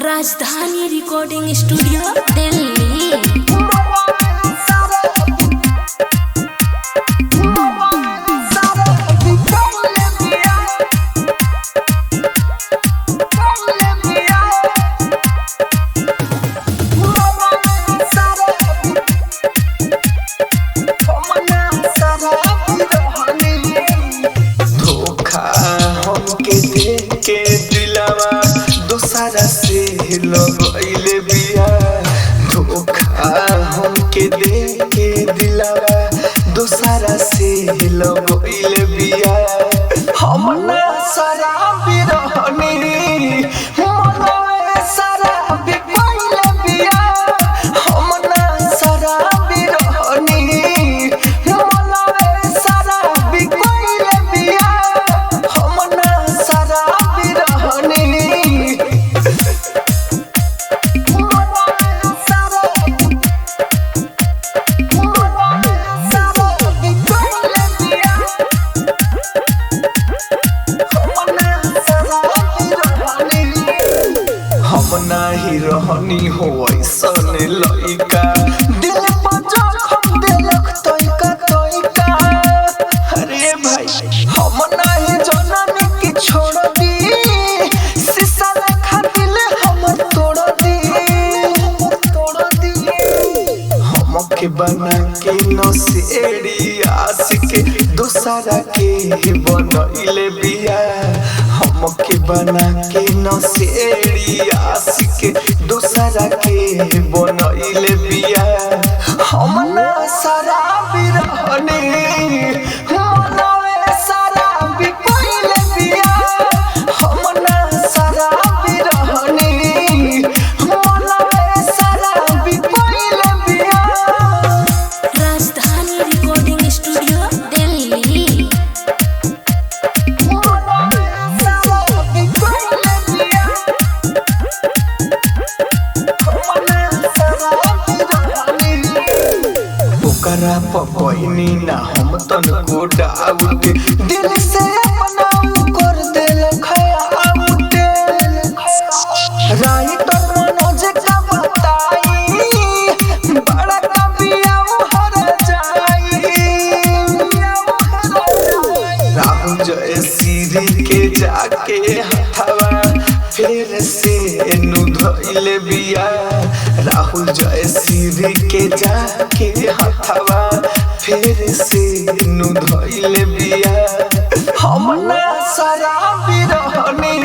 राजधानी recording studio Delhi. के दिलावा दोसरा से लगइले बिया धोखा हमके दे के दिलावा दोसरा से लगइले बिया हम ना शराबी रहनी मनवे शराबी कइले बिया हम ना शराबी रहनी मनवे शराबी कइले बिया हम ना शराबी हम नाही रहनी हो ऐसन लइका दिल पर जखम देलक तोइका तोइका। अरे भाई हम नाही जननी की छोड़ दी शीशा लेखा दिल हमर तोड़ दी हमके बना के नसेड़ी आशिक दूसरा के बनइले बिया हमके बना के नसेड़ी आशिक दूसरा के बनइले बिया हम ना शराबी रहनी मनवे शराबी कइले बिया हम ना शराबी रहनी मनवे शराबी कइले बिया। राजधानी रिकॉर्डिंग स्टूडियो दिल्ली। ओकरा पकइनी ना हम तनको डाउट दिल से अपना कर देल खयाउट राइटर मनोज का बताई बड़ा कबिया हर जाई राहुल जय सिरी के जाके हथवा फिर से धइले बिया राहुल जय सिरी के जाके हथवा फिर से धइले बिया हम ना शराबी रहनी